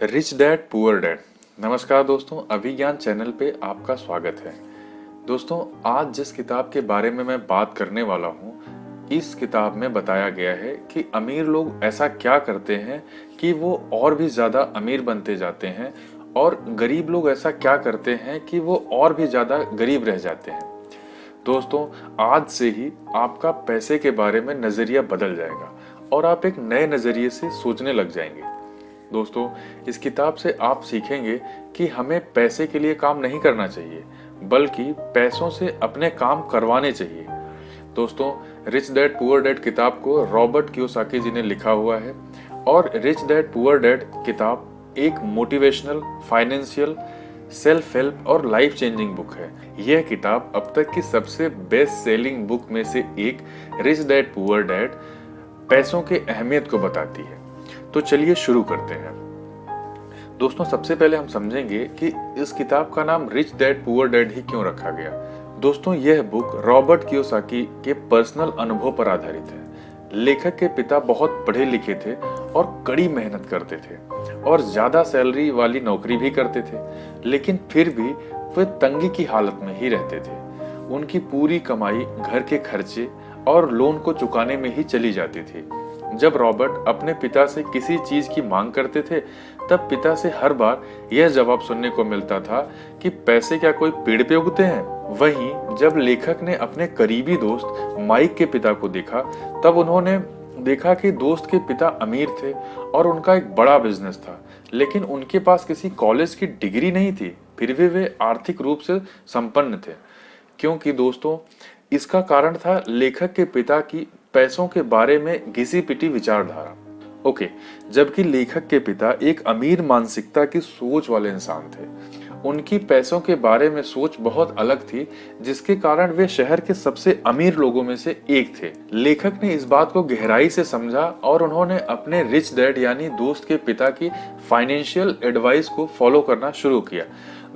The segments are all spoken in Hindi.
Rich dad poor dad. नमस्कार दोस्तों, अभिज्ञान चैनल पे आपका स्वागत है। दोस्तों, आज जिस किताब के बारे में मैं बात करने वाला हूँ, इस किताब में बताया गया है कि अमीर लोग ऐसा क्या करते हैं कि वो और भी ज़्यादा अमीर बनते जाते हैं और गरीब लोग ऐसा क्या करते हैं कि वो और भी ज़्यादा गरीब रह जाते हैं। दोस्तों, आज से ही आपका पैसे के बारे में नज़रिया बदल जाएगा और आप एक नए नज़रिए से सोचने लग जाएंगे। दोस्तों, इस किताब से आप सीखेंगे कि हमें पैसे के लिए काम नहीं करना चाहिए, बल्कि पैसों से अपने काम करवाने चाहिए। दोस्तों, रिच डैड पुअर डैड किताब को रॉबर्ट कियोसाकी जी ने लिखा हुआ है और रिच डैड पुअर डैड किताब एक मोटिवेशनल, फाइनेंशियल, सेल्फ हेल्प और लाइफ चेंजिंग बुक है। यह किताब अब तक की सबसे बेस्ट सेलिंग बुक में से एक, रिच डैड पुअर डैड, पैसों के अहमियत को बताती है। तो चलिए शुरू करते हैं। दोस्तों, सबसे पहले हम समझेंगे कि इस किताब का नाम rich dad poor dad he क्यों रखा गया। दोस्तों, यह बुक रॉबर्ट कियोसाकी के पर्सनल अनुभव पर आधारित है। लेखक के पिता बहुत पढ़े लिखे थे और कड़ी मेहनत करते थे और ज्यादा सैलरी वाली नौकरी भी करते थे, लेकिन फिर भी वे तंगी की हालत में ही रहते थे। उनकी पूरी कमाई घर के खर्चे और लोन को चुकाने में ही चली जाती थी। जब रॉबर्ट अपने पिता से किसी चीज की मांग करते थे, तब पिता से हर बार यह जवाब सुनने को मिलता था कि पैसे क्या कोई पेड़ पे उगते हैं। वहीं जब लेखक ने अपने करीबी दोस्त माइक के पिता को देखा, तब उन्होंने देखा कि दोस्त के पिता अमीर थे और उनका एक बड़ा बिजनेस था, लेकिन उनके पास किसी कॉलेज की डिग्री नहीं थी। फिर भी वे आर्थिक रूप से संपन्न थे। क्योंकि दोस्तों, इसका कारण था लेखक के पिता की पैसों के बारे में घिसी पिटी विचारधारा। जबकि लेखक के पिता एक अमीर मानसिकता की सोच वाले इंसान थे। उनकी पैसों के बारे में सोच बहुत अलग थी, जिसके कारण वे शहर के सबसे अमीर लोगों में से एक थे। लेखक ने इस बात को गहराई से समझा और उन्होंने अपने रिच डैड यानी दोस्त के पिता की फाइनेंशियल एडवाइस को फॉलो करना शुरू किया।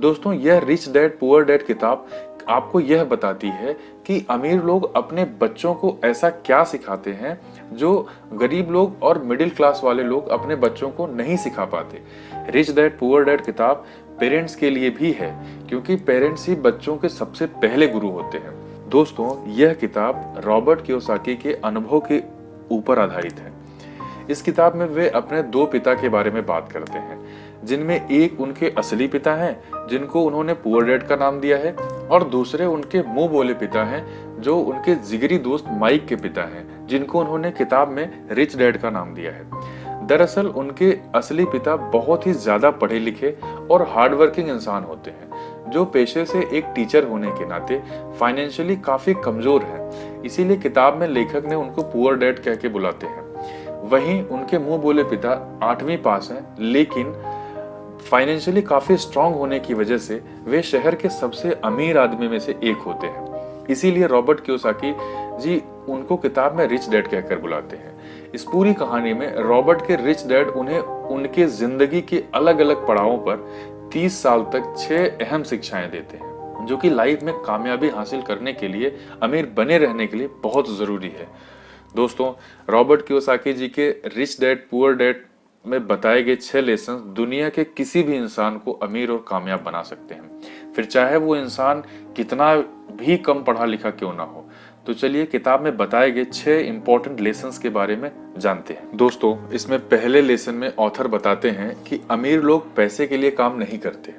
दोस्तों, यह रिच डैड पुअर डैड किताब आपको यह बताती है कि अमीर लोग अपने बच्चों को ऐसा क्या सिखाते हैं जो गरीब लोग और मिडिल क्लास वाले लोग अपने बच्चों को नहीं सिखा पाते। रिच डैड पुअर डैड किताब पेरेंट्स के लिए भी है, क्योंकि पेरेंट्स ही बच्चों के सबसे पहले गुरु होते हैं। दोस्तों, यह किताब रॉबर्ट कियोसाकी के अनुभव के ऊपर आधारित है। इस किताब में वे अपने दो पिता के बारे में बात करते हैं, जिनमें एक उनके असली पिता हैं, जिनको उन्होंने पुअर डैड का नाम दिया है, और दूसरे उनके मुंह बोले पिता हैं, जो उनके जिगरी दोस्त माइक के पिता हैं, जिनको उन्होंने किताब में रिच डैड का नाम दिया है। दरअसल उनके असली पिता बहुत ही ज्यादा पढ़े लिखे और हार्डवर्किंग इंसान होते हैं, जो पेशे से एक टीचर होने के नाते फाइनेंशियली काफी कमजोर हैं। इसीलिए किताब में लेखक ने उनको पुअर डैड कह के बुलाते हैं। वहीं उनके मुंह बोले पिता 8वीं पास हैं, लेकिन फाइनेंशियली काफी स्ट्रांग होने की वजह से वे शहर के सबसे अमीर आदमी में से एक होते हैं। इसीलिए रॉबर्ट कियोसाकी जी उनको किताब में रिच डैड कहकर बुलाते हैं। इस पूरी कहानी में रॉबर्ट के रिच डैड उन्हें उनके जिंदगी के अलग अलग पड़ावों पर 30 साल तक 6 अहम शिक्षाएं देते हैं, जो कि लाइफ में कामयाबी हासिल करने के लिए, अमीर बने रहने के लिए बहुत जरूरी है। दोस्तों, रॉबर्ट कियोसाकी जी के रिच डैड पुअर डैड में बताए गए 6 लेसन दुनिया के किसी भी इंसान को अमीर और कामयाब बना सकते हैं, फिर चाहे वो इंसान कितना भी कम पढ़ा लिखा क्यों ना हो। तो चलिए किताब में बताए गए 6 इंपॉर्टेंट लेसन्स के बारे में जानते हैं। दोस्तों, इसमें पहले लेसन में ऑथर बताते हैं कि अमीर लोग पैसे के लिए काम नहीं करते।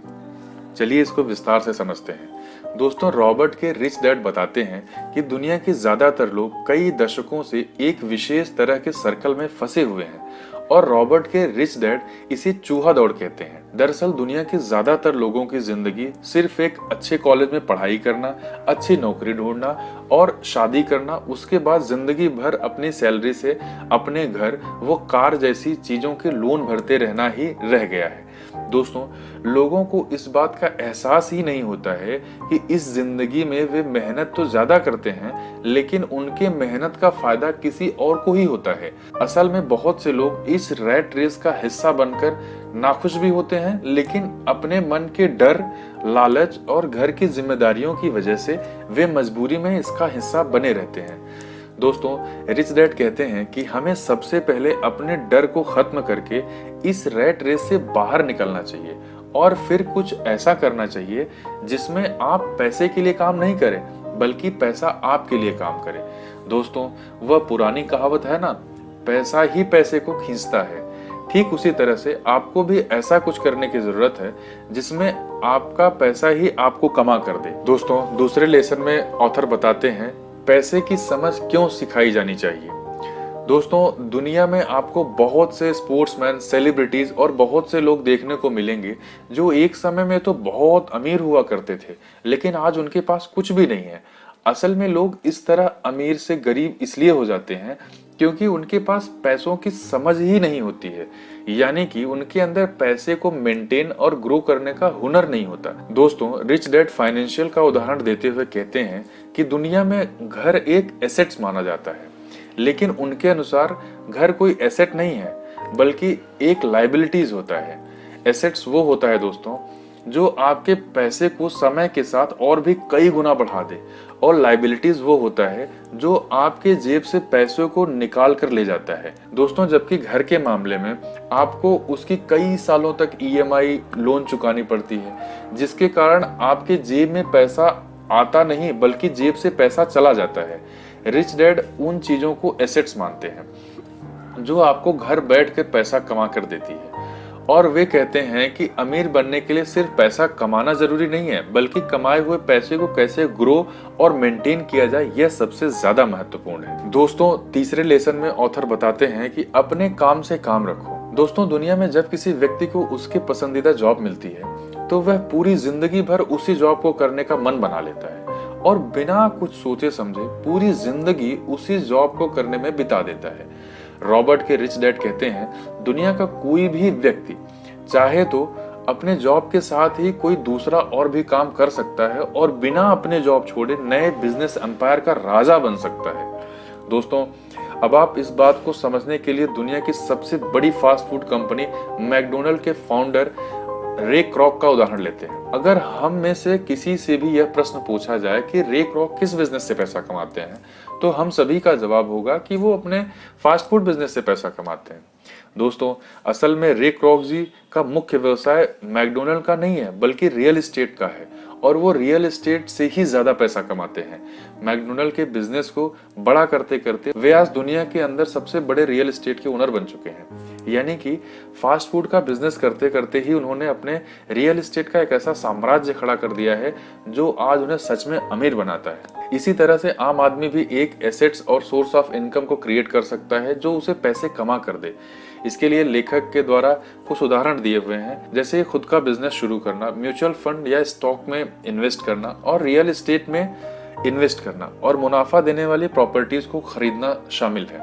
चलिए इसको विस्तार से समझते हैं। दोस्तों, रॉबर्ट के रिच डैड बताते हैं कि दुनिया के ज्यादातर लोग कई दशकों से एक विशेष तरह के सर्कल में फंसे हुए हैं और रॉबर्ट के रिच डैड इसे चूहा दौड़ कहते हैं। दरअसल दुनिया के ज्यादातर लोगों की जिंदगी सिर्फ एक अच्छे कॉलेज में पढ़ाई करना, अच्छी नौकरी ढूंढना और शादी करना, उसके बाद जिंदगी भर अपनी सैलरी से अपने घर वो कार जैसी चीजों के लोन भरते रहना ही रह गया है। दोस्तों, लोगों को इस बात का एहसास ही नहीं होता है कि इस जिंदगी में वे मेहनत तो ज्यादा करते हैं, लेकिन उनके मेहनत का फायदा किसी और को ही होता है। असल में बहुत से लोग इस रैट रेस का हिस्सा बनकर नाखुश भी होते हैं, लेकिन अपने मन के डर, लालच और घर की जिम्मेदारियों की वजह से वे मजबूरी में इसका हिस्सा बने रहते हैं। दोस्तों, रिच डैड कहते हैं कि हमें सबसे पहले अपने डर को खत्म करके इस रैट रेस से बाहर निकलना चाहिए और फिर कुछ ऐसा करना चाहिए जिसमें आप पैसे के लिए काम नहीं करें बल्कि पैसा आपके लिए काम करे। दोस्तों, वह पुरानी कहावत है ना, पैसा ही पैसे को खींचता है। ठीक उसी तरह से आपको भी ऐसा कुछ करने की जरूरत है जिसमें आपका पैसा ही आपको कमा कर दे। दोस्तों, दूसरे लेसन में ऑथर बताते हैं पैसे की समझ क्यों सिखाई जानी चाहिए। दोस्तों, दुनिया में आपको बहुत से स्पोर्ट्समैन, सेलिब्रिटीज और बहुत से लोग देखने को मिलेंगे जो एक समय में तो बहुत अमीर हुआ करते थे लेकिन आज उनके पास कुछ भी नहीं है। असल में लोग इस तरह अमीर से गरीब इसलिए हो जाते हैं क्योंकि उनके पास पैसों की समझ ही नहीं होती है, यानी कि उनके अंदर पैसे को मेंटेन और ग्रो करने का हुनर नहीं होता। दोस्तों, रिच डैड फाइनेंशियल का उदाहरण देते हुए कहते हैं कि दुनिया में घर एक एसेट्स माना जाता है, लेकिन उनके अनुसार घर कोई एसेट नहीं है बल्कि एक लाइबिलिटीज होता है। एसेट्स वो होता है दोस्तों जो आपके पैसे को समय के साथ और भी कई गुना बढ़ा दे, और लाइबिलिटीज वो होता है जो आपके जेब से पैसों को निकाल कर ले जाता है। दोस्तों, जबकि घर के मामले में आपको उसकी कई सालों तक ईएमआई लोन चुकानी पड़ती है जिसके कारण आपके जेब में पैसा आता नहीं बल्कि जेब से पैसा चला जाता है। रिच डैड उन चीजों को एसेट्स मानते हैं जो आपको घर बैठ कर पैसा कमा कर देती है, और वे कहते हैं कि अमीर बनने के लिए सिर्फ पैसा कमाना जरूरी नहीं है बल्कि कमाए हुए पैसे को कैसे ग्रो और मेंटेन किया जाए यह सबसे ज्यादा महत्वपूर्ण है। दोस्तों, तीसरे लेसन में ऑथर बताते हैं कि अपने काम से काम रखो। दोस्तों, दुनिया में जब किसी व्यक्ति को उसके पसंदीदा जॉब मिलती है तो वह पूरी जिंदगी भर उसी जॉब को करने का मन बना लेता है और बिना कुछ सोचे समझे पूरी जिंदगी उसी जॉब को करने में बिता देता है। रॉबर्ट के रिच डैड कहते हैं दुनिया का कोई भी व्यक्ति चाहे तो अपने जॉब के साथ ही कोई दूसरा और भी काम कर सकता है और बिना अपने जॉब छोड़े नए बिजनेस एम्पायर का राजा बन सकता है। दोस्तों, अब आप इस बात को समझने के लिए दुनिया की सबसे बड़ी फास्ट फूड कंपनी मैकडोनल्ड के फाउंडर रे क्रॉक का उदाहरण लेते हैं। अगर हम में से किसी से भी यह प्रश्न पूछा जाए कि रे क्रॉक किस बिजनेस से पैसा कमाते हैं तो हम सभी का जवाब होगा कि वो अपने फास्ट फूड बिजनेस से पैसा कमाते हैं। दोस्तों, असल में रे क्रॉक जी का मुख्य व्यवसाय मैकडोनल्ड का नहीं है बल्कि रियल एस्टेट का है और वो रियल एस्टेट से ही ज्यादा पैसा कमाते हैं। मैकडोनल्ड के बिजनेस को बड़ा करते करते वे आज दुनिया के अंदर सबसे बड़े रियल एस्टेट के ओनर बन चुके हैं, यानी कि फास्ट फूड का बिजनेस करते करते ही उन्होंने अपने रियल एस्टेट का एक ऐसा साम्राज्य खड़ा कर दिया है जो आज उन्हें सच में अमीर बनाता है। इसी तरह से आम आदमी भी एक एसेट्स और सोर्स ऑफ इनकम को क्रिएट कर सकता है जो उसे पैसे कमा कर दे। इसके लिए लेखक के द्वारा कुछ उदाहरण दिए हुए हैं, जैसे खुद का बिजनेस शुरू करना, म्यूचुअल फंड या स्टॉक में इन्वेस्ट करना और रियल एस्टेट में इन्वेस्ट करना और मुनाफा देने वाली प्रॉपर्टीज को खरीदना शामिल है।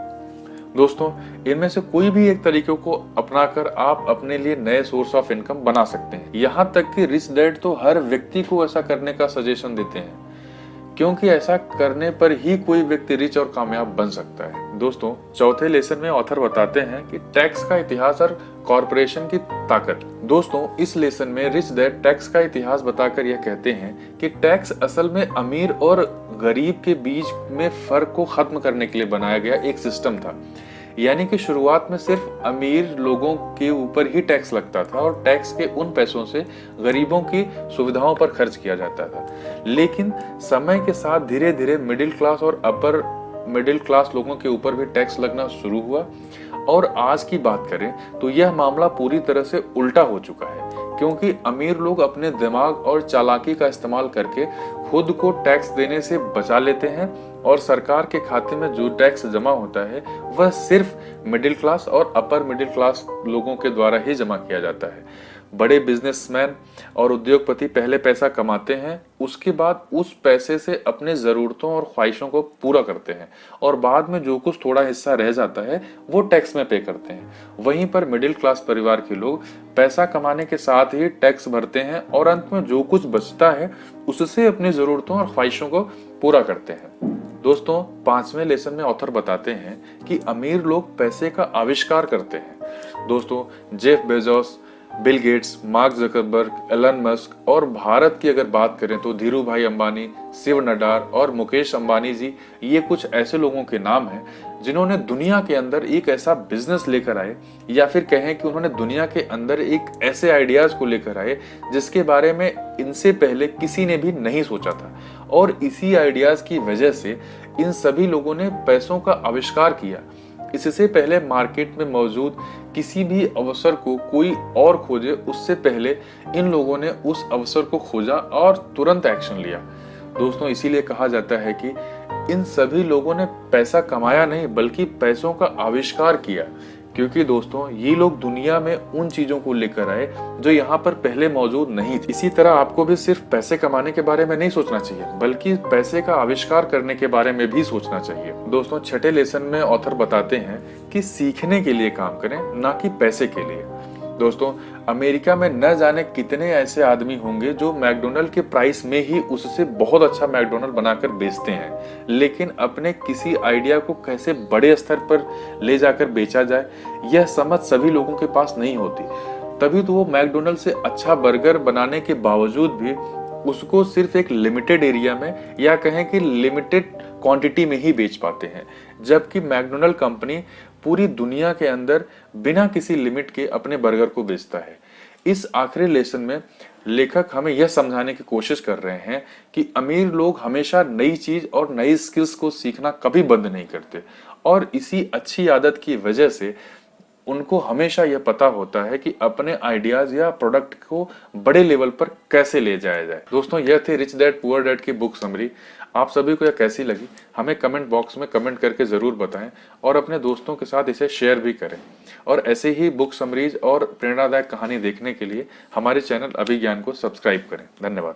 दोस्तों, इनमें से कोई भी एक तरीकों को अपनाकर आप अपने लिए नए सोर्स ऑफ इनकम बना सकते हैं। यहाँ तक कि रिच डैड तो हर व्यक्ति को ऐसा करने का सजेशन देते हैं क्योंकि ऐसा करने पर ही कोई व्यक्ति रिच और कामयाब बन सकता है। दोस्तों, चौथे लेसन में ऑथर बताते हैं कि टैक्स का इतिहास और कॉर्पोरेशन की ताकत। दोस्तों, इस लेसन में रिच डैड टैक्स का इतिहास बताकर यह कहते हैं कि टैक्स असल में अमीर और गरीब के बीच में फर्क को खत्म करने के लिए बनाया गया एक सिस्टम था, यानी कि शुरुआत में सिर्फ अमीर लोगों के ऊपर ही टैक्स लगता था और टैक्स के उन पैसों से गरीबों की सुविधाओं पर खर्च किया जाता था। लेकिन समय के साथ धीरे धीरे मिडिल क्लास और अपर मिडिल क्लास लोगों के ऊपर भी टैक्स लगना शुरू हुआ और आज की बात करें तो यह मामला पूरी तरह से उल्टा हो चुका है क्योंकि अमीर लोग अपने दिमाग और चालाकी का इस्तेमाल करके खुद को टैक्स देने से बचा लेते हैं और सरकार के खाते में जो टैक्स जमा होता है वह सिर्फ मिडिल क्लास और अपर मिडिल क्लास लोगों के द्वारा ही जमा किया जाता है। बड़े बिजनेसमैन और उद्योगपति पहले पैसा कमाते हैं, उसके बाद उस पैसे से अपने ज़रूरतों और ख्वाहिशों को पूरा करते हैं और बाद में जो कुछ थोड़ा हिस्सा रह जाता है वो टैक्स में पे करते हैं। वहीं पर मिडिल क्लास परिवार के लोग पैसा कमाने के साथ ही टैक्स भरते हैं और अंत में जो कुछ बचता है उससे अपनी ज़रूरतों और ख्वाहिशों को पूरा करते हैं। दोस्तों, पांचवें लेसन में ऑथर बताते हैं कि अमीर लोग पैसे का आविष्कार करते हैं। दोस्तों, Jeff Bezos, Bill Gates, Mark Zuckerberg, Elon Musk, और भारत की अगर बात करें तो धीरू भाई अंबानी, शिव नडार और मुकेश अंबानी जी, ये कुछ ऐसे लोगों के नाम हैं जिन्होंने दुनिया के अंदर एक ऐसा बिजनेस लेकर आए, या फिर कहें कि उन्होंने दुनिया के अंदर एक ऐसे आइडियाज को लेकर आए जिसके बारे में इनसे पहले किसी ने भी नहीं सोचा था। और इसी आइडियाज की वजह से इन सभी लोगों ने पैसों का आविष्कार किया। इससे पहले मार्केट में मौजूद किसी भी अवसर को कोई और खोजे, उससे पहले इन लोगों ने उस अवसर को खोजा और तुरंत एक्शन लिया। दोस्तों, इसीलिए कहा जाता है कि इन सभी लोगों ने पैसा कमाया नहीं बल्कि पैसों का आविष्कार किया, क्योंकि दोस्तों ये लोग दुनिया में उन चीजों को लेकर आए जो यहाँ पर पहले मौजूद नहीं थी। इसी तरह आपको भी सिर्फ पैसे कमाने के बारे में नहीं सोचना चाहिए बल्कि पैसे का आविष्कार करने के बारे में भी सोचना चाहिए। दोस्तों, छठे लेसन में ऑथर बताते हैं कि सीखने के लिए काम करें, ना कि पैसे के लिए। दोस्तों, अमेरिका में न जाने कितने ऐसे आदमी होंगे जो मैकडोनल्ड के प्राइस में ही उससे बहुत अच्छा मैकडोनल्ड बनाकर बेचते हैं, लेकिन अपने किसी आइडिया को कैसे बड़े स्तर पर ले जाकर बेचा जाए यह समझ सभी लोगों के पास नहीं होती। तभी तो वो मैकडोनल्ड से अच्छा बर्गर बनाने के बावजूद भी उसको सिर्फ एक लिमिटेड एरिया में या कहें कि लिमिटेड क्वांटिटी में ही बेच पाते हैं, जबकि मैकडोनल्ड कंपनी पूरी दुनिया के अंदर बिना किसी लिमिट के अपने बर्गर को बेचता है। इस आखिरी लेसन में लेखक हमें यह समझाने की कोशिश कर रहे हैं कि अमीर लोग हमेशा नई चीज और नई स्किल्स को सीखना कभी बंद नहीं करते, और इसी अच्छी आदत की वजह से उनको हमेशा यह पता होता है कि अपने आइडियाज या प्रोडक्ट को बड़े लेवल पर कैसे ले जाया जाए। दोस्तों, यह थे रिच डैड पुअर डैड की बुक समरी। आप सभी को यह कैसी लगी हमें कमेंट बॉक्स में कमेंट करके जरूर बताएं, और अपने दोस्तों के साथ इसे शेयर भी करें। और ऐसे ही बुक समरीज और प्रेरणादायक कहानी देखने के लिए हमारे चैनल अभिज्ञान को सब्सक्राइब करें। धन्यवाद।